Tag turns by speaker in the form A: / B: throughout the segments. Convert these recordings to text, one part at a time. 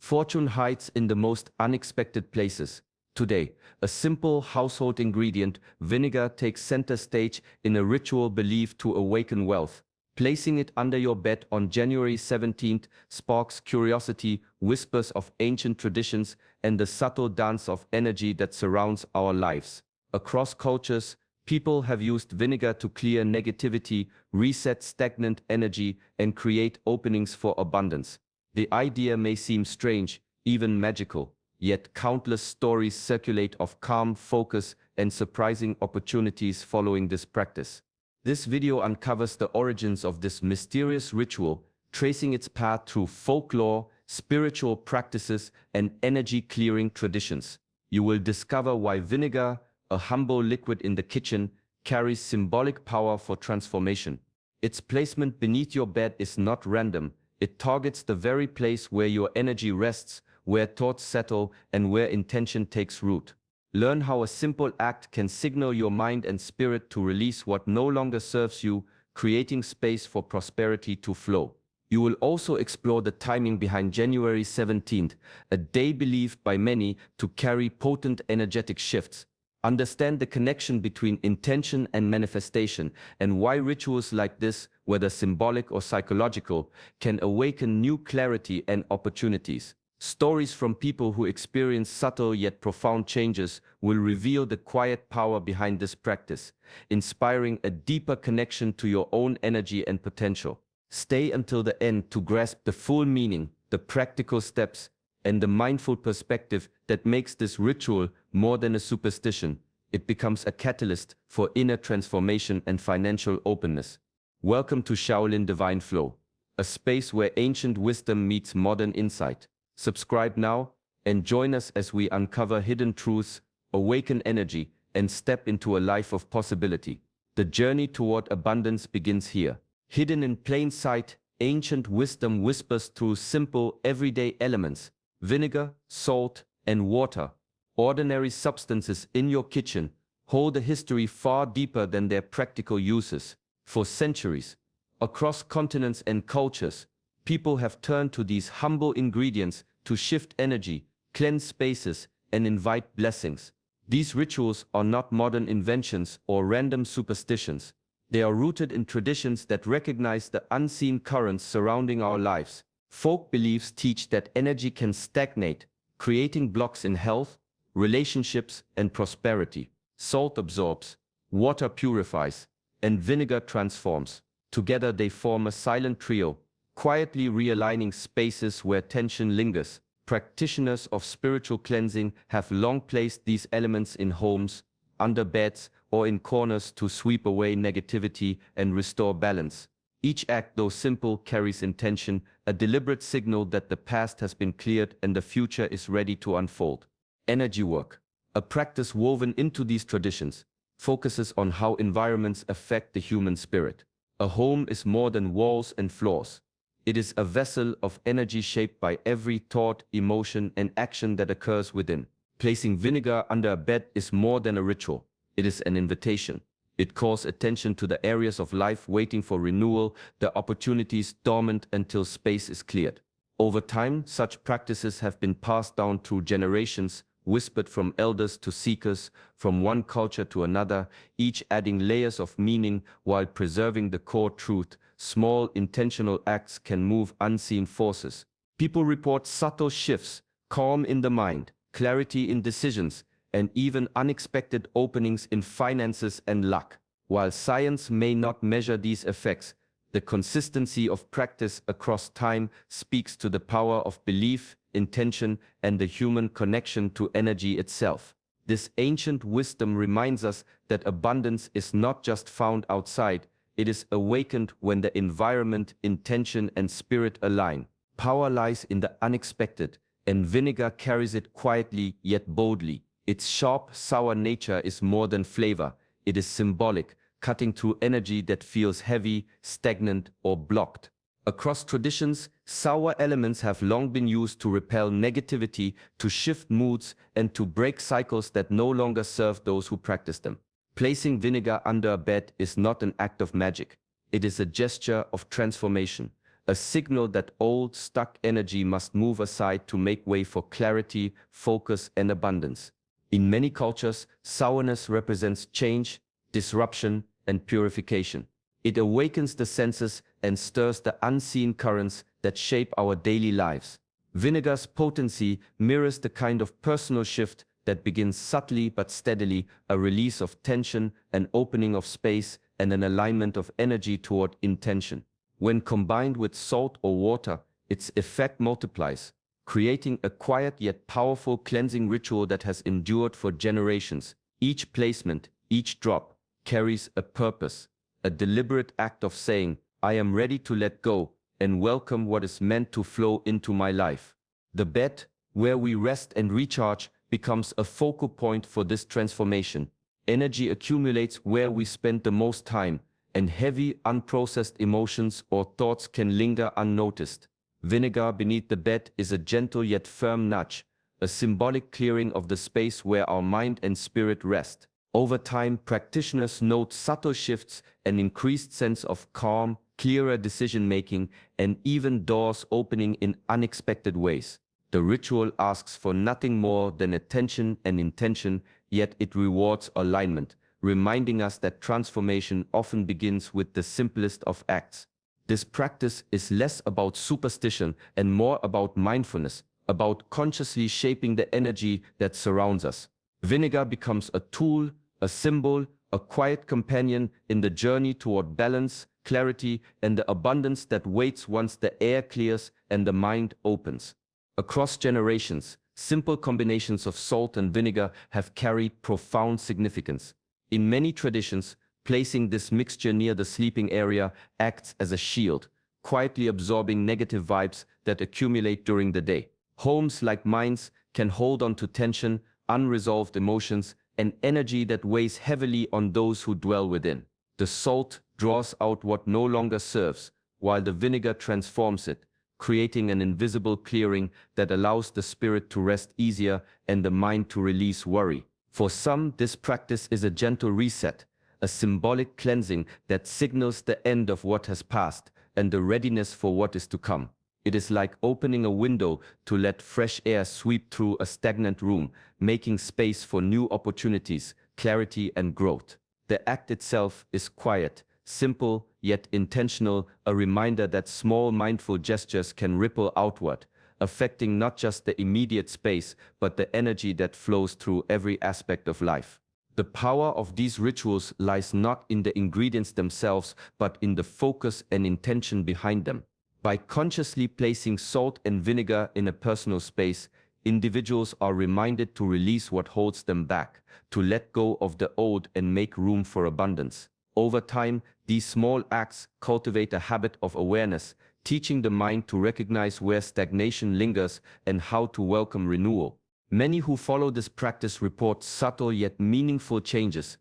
A: Fortune hides in the most unexpected places. Today, a simple household ingredient, vinegar, takes center stage in a ritual believed to awaken wealth. Placing it under your bed on January 17th sparks curiosity, whispers of ancient traditions, and the subtle dance of energy that surrounds our lives. Across cultures, people have used vinegar to clear negativity, reset stagnant energy, and create openings for abundance. The idea may seem strange, even magical, yet countless stories circulate of calm, focus, and surprising opportunities following this practice. This video uncovers the origins of this mysterious ritual, tracing its path through folklore, spiritual practices, and energy-clearing traditions. You will discover why vinegar, a humble liquid in the kitchen, carries symbolic power for transformation. Its placement beneath your bed is not random. It targets the very place where your energy rests, where thoughts settle, and where intention takes root. Learn how a simple act can signal your mind and spirit to release what no longer serves you, creating space for prosperity to flow. You will also explore the timing behind January 17th, a day believed by many to carry potent energetic shifts. Understand the connection between intention and manifestation, and why rituals like this, whether symbolic or psychological, can awaken new clarity and opportunities. Stories from people who experience subtle yet profound changes will reveal the quiet power behind this practice, inspiring a deeper connection to your own energy and potential. Stay until the end to grasp the full meaning, the practical steps, and the mindful perspective that makes this ritual more than a superstition. It becomes a catalyst for inner transformation and financial openness. Welcome to Shaolin Divine Flow, a space where ancient wisdom meets modern insight. Subscribe now and join us as we uncover hidden truths, awaken energy, and step into a life of possibility. The journey toward abundance begins here. Hidden in plain sight, ancient wisdom whispers through simple, everyday elements: vinegar, salt, and water. Ordinary substances in your kitchen hold a history far deeper than their practical uses. For centuries, across continents and cultures, people have turned to these humble ingredients to shift energy, cleanse spaces, and invite blessings. These rituals are not modern inventions or random superstitions. They are rooted in traditions that recognize the unseen currents surrounding our lives. Folk beliefs teach that energy can stagnate, creating blocks in health, relationships, and prosperity. Salt absorbs, water purifies, and vinegar transforms. Together they form a silent trio, quietly realigning spaces where tension lingers. Practitioners of spiritual cleansing have long placed these elements in homes, under beds, or in corners to sweep away negativity and restore balance. Each act, though simple, carries intention, a deliberate signal that the past has been cleared and the future is ready to unfold. Energy work, a practice woven into these traditions, focuses on how environments affect the human spirit. A home is more than walls and floors. It is a vessel of energy shaped by every thought, emotion, and action that occurs within. Placing vinegar under a bed is more than a ritual. It is an invitation. It calls attention to the areas of life waiting for renewal, the opportunities dormant until space is cleared. Over time, such practices have been passed down through generations, whispered from elders to seekers, from one culture to another, each adding layers of meaning while preserving the core truth. Small intentional acts can move unseen forces. People report subtle shifts, calm in the mind, clarity in decisions, and even unexpected openings in finances and luck. While science may not measure these effects, the consistency of practice across time speaks to the power of belief, intention, and the human connection to energy itself. This ancient wisdom reminds us that abundance is not just found outside, it is awakened when the environment, intention, and spirit align. Power lies in the unexpected, and vinegar carries it quietly yet boldly. Its sharp, sour nature is more than flavor. It is symbolic, cutting through energy that feels heavy, stagnant, or blocked. Across traditions, sour elements have long been used to repel negativity, to shift moods, and to break cycles that no longer serve those who practice them. Placing vinegar under a bed is not an act of magic. It is a gesture of transformation, a signal that old, stuck energy must move aside to make way for clarity, focus, and abundance. In many cultures, sourness represents change, disruption, and purification. It awakens the senses and stirs the unseen currents that shape our daily lives. Vinegar's potency mirrors the kind of personal shift that begins subtly but steadily, a release of tension, an opening of space, and an alignment of energy toward intention. When combined with salt or water, its effect multiplies, creating a quiet yet powerful cleansing ritual that has endured for generations. Each placement, each drop, carries a purpose, a deliberate act of saying, "I am ready to let go and welcome what is meant to flow into my life." The bed, where we rest and recharge, becomes a focal point for this transformation. Energy accumulates where we spend the most time, and heavy, unprocessed emotions or thoughts can linger unnoticed. Vinegar beneath the bed is a gentle yet firm nudge, a symbolic clearing of the space where our mind and spirit rest. Over time, practitioners note subtle shifts, an increased sense of calm, clearer decision-making, and even doors opening in unexpected ways. The ritual asks for nothing more than attention and intention, yet it rewards alignment, reminding us that transformation often begins with the simplest of acts. This practice is less about superstition and more about mindfulness, about consciously shaping the energy that surrounds us. Vinegar becomes a tool, a symbol, a quiet companion in the journey toward balance, clarity, and the abundance that waits once the air clears and the mind opens. Across generations, simple combinations of salt and vinegar have carried profound significance. In many traditions, placing this mixture near the sleeping area acts as a shield, quietly absorbing negative vibes that accumulate during the day. Homes like mines can hold on to tension, unresolved emotions, and energy that weighs heavily on those who dwell within. The salt draws out what no longer serves, while the vinegar transforms it, creating an invisible clearing that allows the spirit to rest easier and the mind to release worry. For some, this practice is a gentle reset, a symbolic cleansing that signals the end of what has passed and the readiness for what is to come. It is like opening a window to let fresh air sweep through a stagnant room, making space for new opportunities, clarity, and growth. The act itself is quiet, simple, yet intentional, a reminder that small mindful gestures can ripple outward, affecting not just the immediate space, but the energy that flows through every aspect of life. The power of these rituals lies not in the ingredients themselves, but in the focus and intention behind them. By consciously placing salt and vinegar in a personal space, individuals are reminded to release what holds them back, to let go of the old and make room for abundance. Over time, these small acts cultivate a habit of awareness, teaching the mind to recognize where stagnation lingers and how to welcome renewal. Many who follow this practice report subtle yet meaningful changes.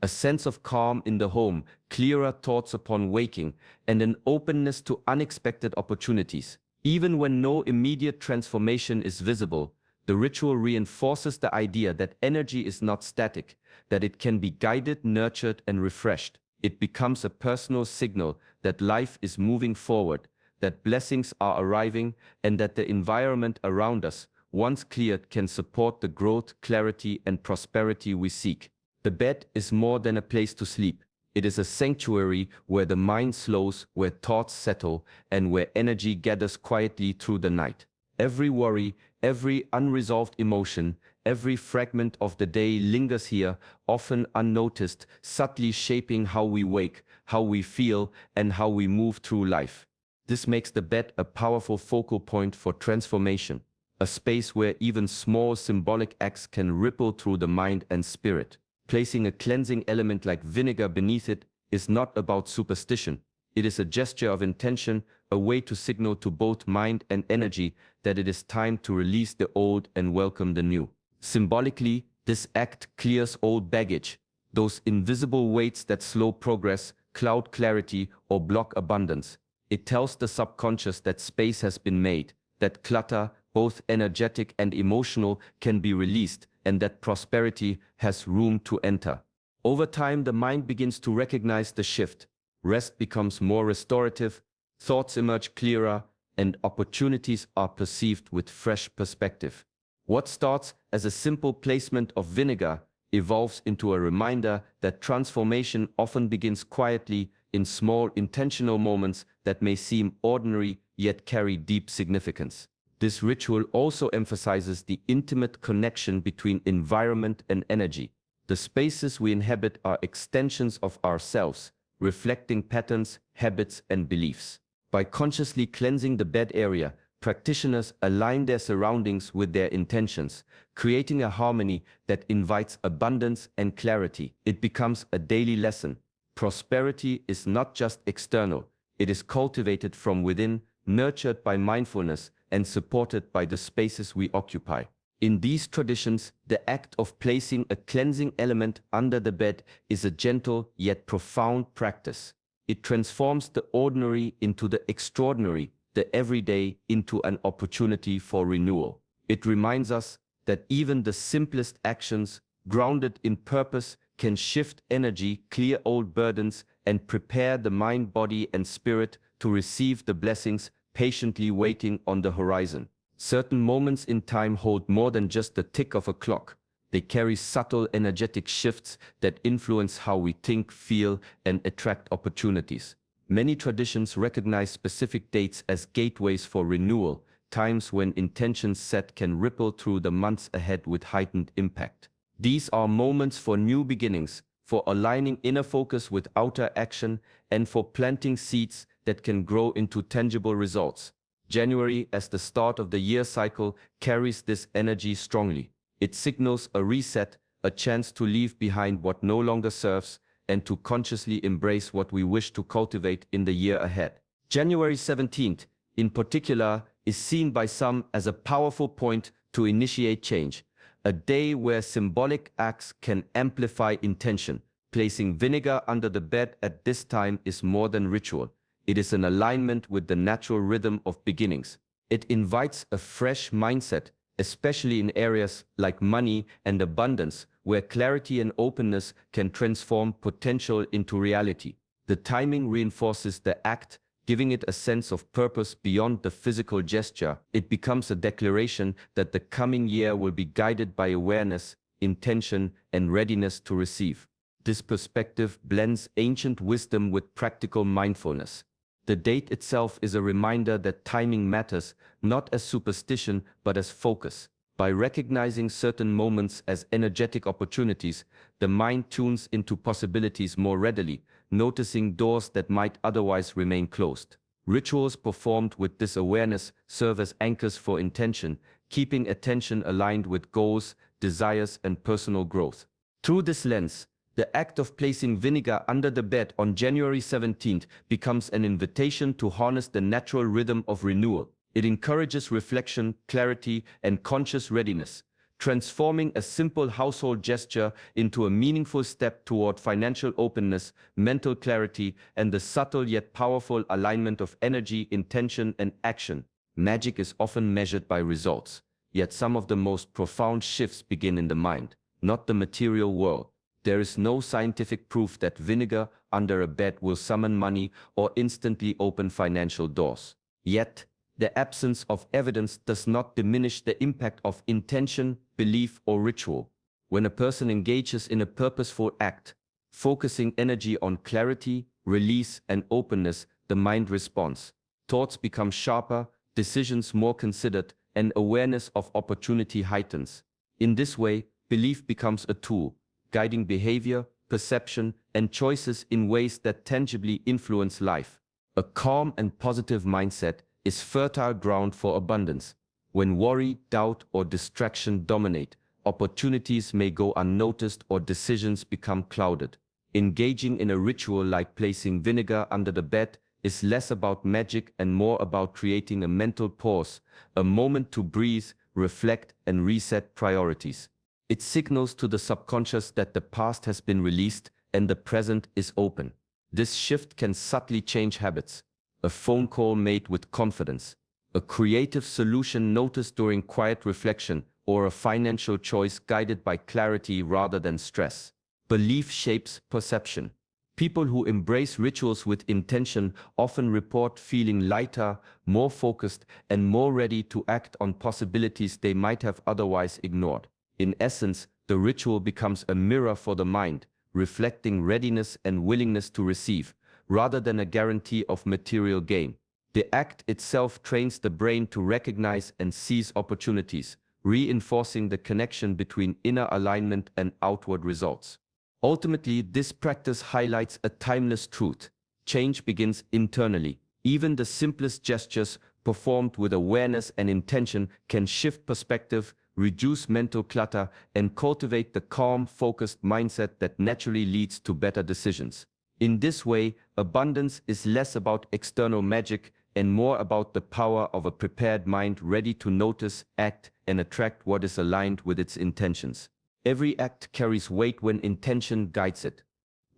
A: A sense of calm in the home, clearer thoughts upon waking, and an openness to unexpected opportunities. Even when no immediate transformation is visible, the ritual reinforces the idea that energy is not static, that it can be guided, nurtured, and refreshed. It becomes a personal signal that life is moving forward, that blessings are arriving, and that the environment around us, once cleared, can support the growth, clarity, and prosperity we seek. The bed is more than a place to sleep. It is a sanctuary where the mind slows, where thoughts settle, and where energy gathers quietly through the night. Every worry, every unresolved emotion, every fragment of the day lingers here, often unnoticed, subtly shaping how we wake, how we feel, and how we move through life. This makes the bed a powerful focal point for transformation, a space where even small symbolic acts can ripple through the mind and spirit. Placing a cleansing element like vinegar beneath it is not about superstition. It is a gesture of intention, a way to signal to both mind and energy that it is time to release the old and welcome the new. Symbolically, this act clears old baggage, those invisible weights that slow progress, cloud clarity, or block abundance. It tells the subconscious that space has been made, that clutter, both energetic and emotional, can be released, and that prosperity has room to enter. Over time, the mind begins to recognize the shift. Rest becomes more restorative, thoughts emerge clearer, and opportunities are perceived with fresh perspective. What starts as a simple placement of vinegar evolves into a reminder that transformation often begins quietly in small intentional moments that may seem ordinary yet carry deep significance. This ritual also emphasizes the intimate connection between environment and energy. The spaces we inhabit are extensions of ourselves, reflecting patterns, habits, and beliefs. By consciously cleansing the bed area, practitioners align their surroundings with their intentions, creating a harmony that invites abundance and clarity. It becomes a daily lesson. Prosperity is not just external, it is cultivated from within, nurtured by mindfulness, and supported by the spaces we occupy. In these traditions, the act of placing a cleansing element under the bed is a gentle yet profound practice. It transforms the ordinary into the extraordinary, the everyday into an opportunity for renewal. It reminds us that even the simplest actions, grounded in purpose, can shift energy, clear old burdens, and prepare the mind, body, and spirit to receive the blessings patiently waiting on the horizon. Certain moments in time hold more than just the tick of a clock. They carry subtle energetic shifts that influence how we think, feel, and attract opportunities. Many traditions recognize specific dates as gateways for renewal, times when intentions set can ripple through the months ahead with heightened impact. These are moments for new beginnings, for aligning inner focus with outer action, and for planting seeds that can grow into tangible results. January, as the start of the year cycle, carries this energy strongly. It signals a reset, a chance to leave behind what no longer serves, and to consciously embrace what we wish to cultivate in the year ahead. January 17th, in particular, is seen by some as a powerful point to initiate change, a day where symbolic acts can amplify intention. Placing vinegar under the bed at this time is more than ritual. It is an alignment with the natural rhythm of beginnings. It invites a fresh mindset, especially in areas like money and abundance, where clarity and openness can transform potential into reality. The timing reinforces the act, giving it a sense of purpose beyond the physical gesture. It becomes a declaration that the coming year will be guided by awareness, intention, and readiness to receive. This perspective blends ancient wisdom with practical mindfulness. The date itself is a reminder that timing matters, not as superstition but as focus. By recognizing certain moments as energetic opportunities, the mind tunes into possibilities more readily, noticing doors that might otherwise remain closed. Rituals performed with this awareness serve as anchors for intention, keeping attention aligned with goals, desires, and personal growth. Through this lens, the act of placing vinegar under the bed on January 17th becomes an invitation to harness the natural rhythm of renewal. It encourages reflection, clarity, and conscious readiness, transforming a simple household gesture into a meaningful step toward financial openness, mental clarity, and the subtle yet powerful alignment of energy, intention, and action. Magic is often measured by results, yet some of the most profound shifts begin in the mind, not the material world. There is no scientific proof that vinegar under a bed will summon money or instantly open financial doors. Yet, the absence of evidence does not diminish the impact of intention, belief, or ritual. When a person engages in a purposeful act, focusing energy on clarity, release, and openness, the mind responds. Thoughts become sharper, decisions more considered, and awareness of opportunity heightens. In this way, belief becomes a tool, guiding behavior, perception, and choices in ways that tangibly influence life. A calm and positive mindset is fertile ground for abundance. When worry, doubt, or distraction dominate, opportunities may go unnoticed or decisions become clouded. Engaging in a ritual like placing vinegar under the bed is less about magic and more about creating a mental pause, a moment to breathe, reflect, and reset priorities. It signals to the subconscious that the past has been released and the present is open. This shift can subtly change habits. A phone call made with confidence, a creative solution noticed during quiet reflection, or a financial choice guided by clarity rather than stress. Belief shapes perception. People who embrace rituals with intention often report feeling lighter, more focused, and more ready to act on possibilities they might have otherwise ignored. In essence, the ritual becomes a mirror for the mind, reflecting readiness and willingness to receive, rather than a guarantee of material gain. The act itself trains the brain to recognize and seize opportunities, reinforcing the connection between inner alignment and outward results. Ultimately, this practice highlights a timeless truth. Change begins internally. Even the simplest gestures, performed with awareness and intention, can shift perspective, reduce mental clutter, and cultivate the calm, focused mindset that naturally leads to better decisions. In this way, abundance is less about external magic and more about the power of a prepared mind ready to notice, act, and attract what is aligned with its intentions. Every act carries weight when intention guides it.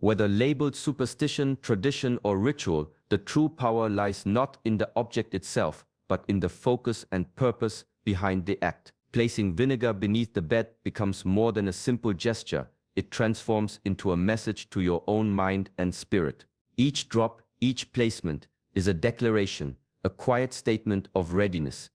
A: Whether labeled superstition, tradition, or ritual, the true power lies not in the object itself, but in the focus and purpose behind the act. Placing vinegar beneath the bed becomes more than a simple gesture. It transforms into a message to your own mind and spirit. Each drop, each placement, is a declaration, a quiet statement of readiness.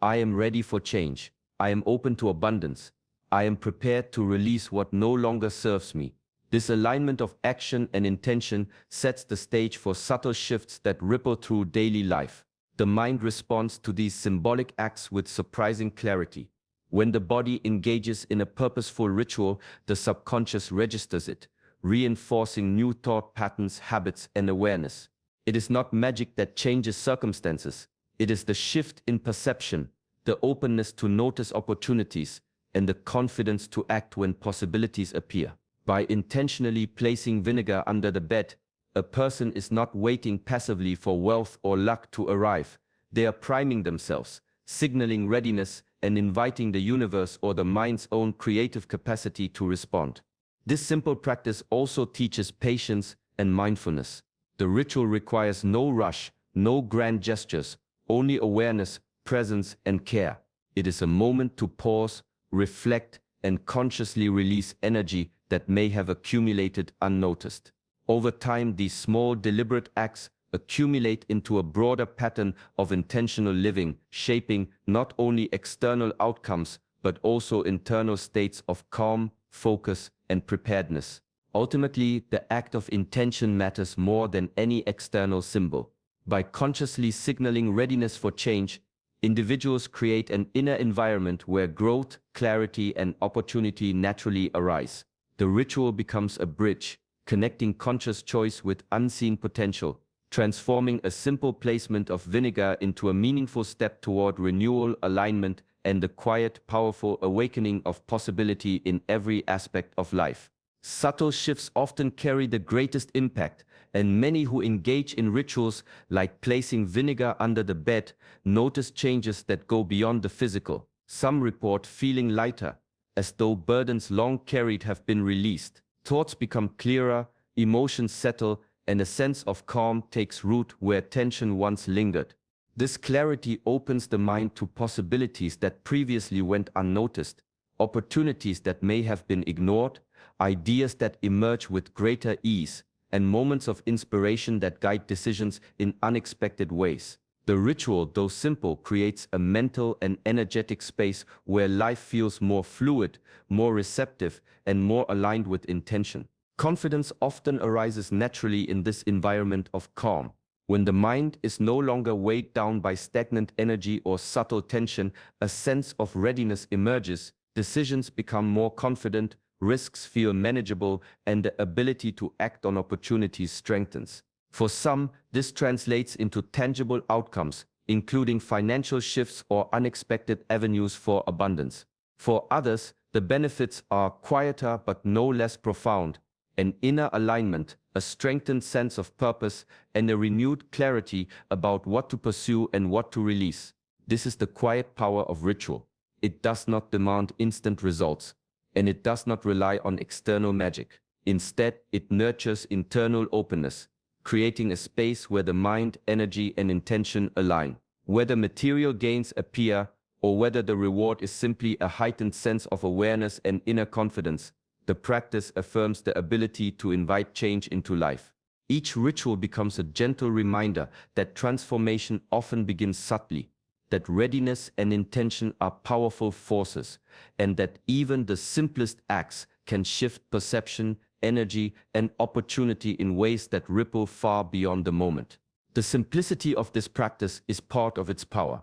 A: I am ready for change. I am open to abundance. I am prepared to release what no longer serves me. This alignment of action and intention sets the stage for subtle shifts that ripple through daily life. The mind responds to these symbolic acts with surprising clarity. When the body engages in a purposeful ritual, the subconscious registers it, reinforcing new thought patterns, habits, and awareness. It is not magic that changes circumstances. It is the shift in perception, the openness to notice opportunities, and the confidence to act when possibilities appear. By intentionally placing vinegar under the bed, a person is not waiting passively for wealth or luck to arrive. They are priming themselves, signaling readiness, and inviting the universe or the mind's own creative capacity to respond. This simple practice also teaches patience and mindfulness. The ritual requires no rush, no grand gestures, only awareness, presence, and care. It is a moment to pause, reflect, and consciously release energy that may have accumulated unnoticed. Over time, these small, deliberate acts accumulate into a broader pattern of intentional living, shaping not only external outcomes, but also internal states of calm, focus, and preparedness. Ultimately, the act of intention matters more than any external symbol. By consciously signaling readiness for change, individuals create an inner environment where growth, clarity, and opportunity naturally arise. The ritual becomes a bridge, connecting conscious choice with unseen potential, transforming a simple placement of vinegar into a meaningful step toward renewal, alignment, and the quiet, powerful awakening of possibility in every aspect of life. Subtle shifts often carry the greatest impact, and many who engage in rituals like placing vinegar under the bed notice changes that go beyond the physical. Some report feeling lighter, as though burdens long carried have been released. Thoughts become clearer, emotions settle, and a sense of calm takes root where tension once lingered. This clarity opens the mind to possibilities that previously went unnoticed, opportunities that may have been ignored, ideas that emerge with greater ease, and moments of inspiration that guide decisions in unexpected ways. The ritual, though simple, creates a mental and energetic space where life feels more fluid, more receptive, and more aligned with intention. Confidence often arises naturally in this environment of calm. When the mind is no longer weighed down by stagnant energy or subtle tension, a sense of readiness emerges, decisions become more confident, risks feel manageable, and the ability to act on opportunities strengthens. For some, this translates into tangible outcomes, including financial shifts or unexpected avenues for abundance. For others, the benefits are quieter but no less profound: an inner alignment, a strengthened sense of purpose, and a renewed clarity about what to pursue and what to release. This is the quiet power of ritual. It does not demand instant results, and it does not rely on external magic. Instead, it nurtures internal openness, creating a space where the mind, energy, and intention align. Whether material gains appear or whether the reward is simply a heightened sense of awareness and inner confidence, The practice affirms the ability to invite change into life. Each ritual becomes a gentle reminder that transformation often begins subtly, that readiness and intention are powerful forces, and that even the simplest acts can shift perception, energy, and opportunity in ways that ripple far beyond the moment. The simplicity of this practice is part of its power.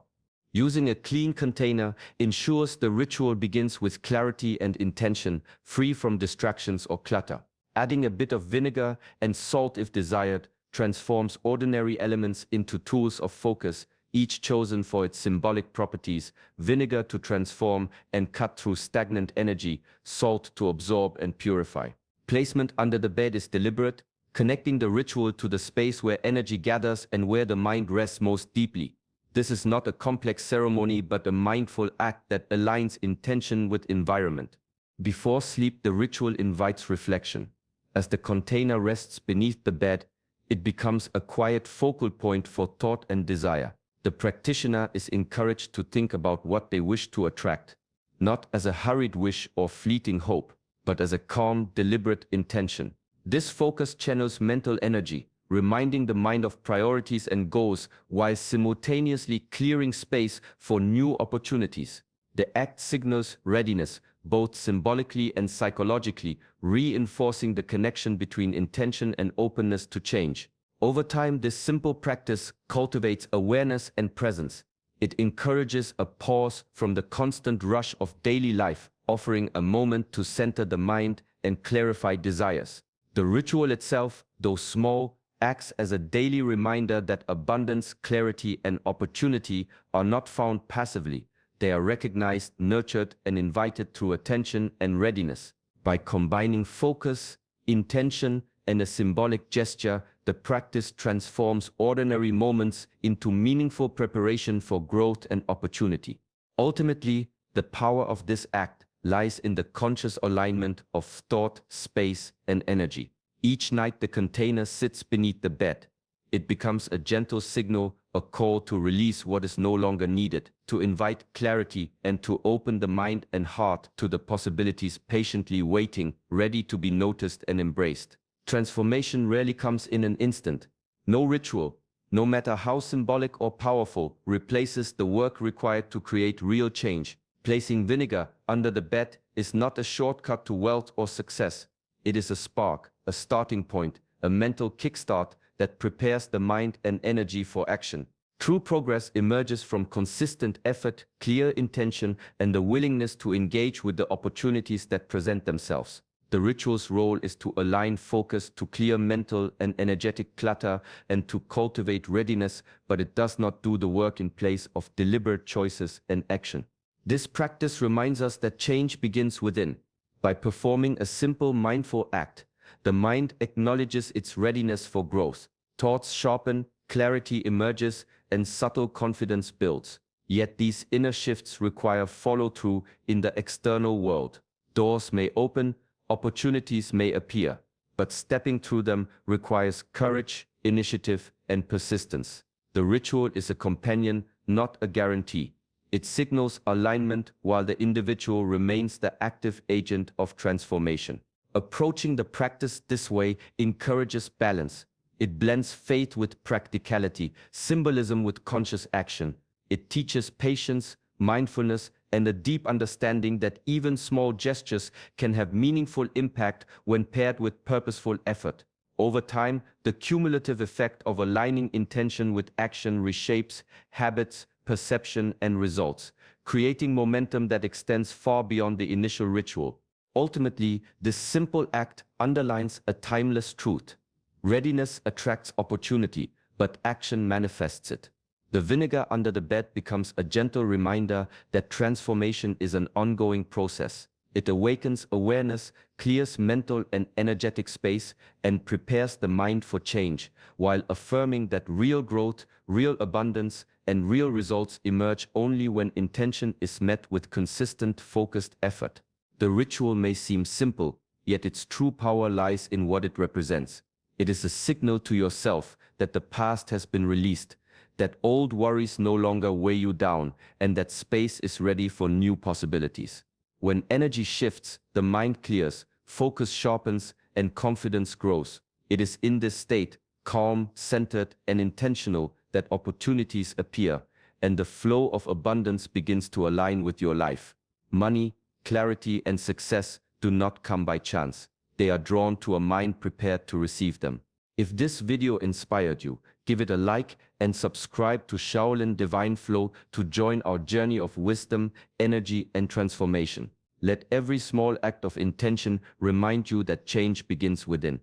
A: Using a clean container ensures the ritual begins with clarity and intention, free from distractions or clutter. Adding a bit of vinegar and salt if desired transforms ordinary elements into tools of focus, each chosen for its symbolic properties: vinegar to transform and cut through stagnant energy, salt to absorb and purify. Placement under the bed is deliberate, connecting the ritual to the space where energy gathers and where the mind rests most deeply. This is not a complex ceremony but a mindful act that aligns intention with environment. Before sleep, the ritual invites reflection. As the container rests beneath the bed, it becomes a quiet focal point for thought and desire. The practitioner is encouraged to think about what they wish to attract, not as a hurried wish or fleeting hope, but as a calm, deliberate intention. This focus channels mental energy, reminding the mind of priorities and goals while simultaneously clearing space for new opportunities. The act signals readiness, both symbolically and psychologically, reinforcing the connection between intention and openness to change. Over time, this simple practice cultivates awareness and presence. It encourages a pause from the constant rush of daily life, offering a moment to center the mind and clarify desires. The ritual itself, though small, acts as a daily reminder that abundance, clarity, and opportunity are not found passively. They are recognized, nurtured, and invited through attention and readiness. By combining focus, intention, and a symbolic gesture, the practice transforms ordinary moments into meaningful preparation for growth and opportunity. Ultimately, the power of this act lies in the conscious alignment of thought, space, and energy. Each night the container sits beneath the bed. It becomes a gentle signal, a call to release what is no longer needed, to invite clarity, and to open the mind and heart to the possibilities patiently waiting, ready to be noticed and embraced. Transformation rarely comes in an instant. No ritual, no matter how symbolic or powerful, replaces the work required to create real change. Placing vinegar under the bed is not a shortcut to wealth or success. It is a spark, a starting point, a mental kickstart that prepares the mind and energy for action. True progress emerges from consistent effort, clear intention, and the willingness to engage with the opportunities that present themselves. The ritual's role is to align focus, to clear mental and energetic clutter, and to cultivate readiness, but it does not do the work in place of deliberate choices and action. This practice reminds us that change begins within. By performing a simple, mindful act, the mind acknowledges its readiness for growth. Thoughts sharpen, clarity emerges, and subtle confidence builds. Yet these inner shifts require follow-through in the external world. Doors may open, opportunities may appear, but stepping through them requires courage, initiative, and persistence. The ritual is a companion, not a guarantee. It signals alignment while the individual remains the active agent of transformation. Approaching the practice this way encourages balance. It blends faith with practicality, symbolism with conscious action. It teaches patience, mindfulness, and a deep understanding that even small gestures can have meaningful impact when paired with purposeful effort. Over time, the cumulative effect of aligning intention with action reshapes habits, perception, and results, creating momentum that extends far beyond the initial ritual. Ultimately, this simple act underlines a timeless truth. Readiness attracts opportunity, but action manifests it. The vinegar under the bed becomes a gentle reminder that transformation is an ongoing process. It awakens awareness, clears mental and energetic space, and prepares the mind for change, while affirming that real growth, real abundance, and real results emerge only when intention is met with consistent, focused effort. The ritual may seem simple, yet its true power lies in what it represents. It is a signal to yourself that the past has been released, that old worries no longer weigh you down, and that space is ready for new possibilities. When energy shifts, the mind clears, focus sharpens, and confidence grows. It is in this state, calm, centered, and intentional, that opportunities appear, and the flow of abundance begins to align with your life. Money, clarity, and success do not come by chance. They are drawn to a mind prepared to receive them. If this video inspired you, give it a like and subscribe to Shaolin Divine Flow to join our journey of wisdom, energy, and transformation. Let every small act of intention remind you that change begins within,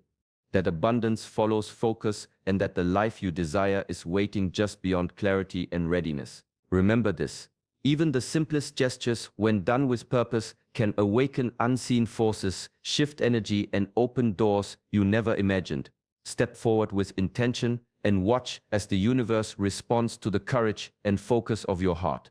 A: that abundance follows focus, and that the life you desire is waiting just beyond clarity and readiness. Remember this: even the simplest gestures, when done with purpose, can awaken unseen forces, shift energy, and open doors you never imagined. Step forward with intention and watch as the universe responds to the courage and focus of your heart.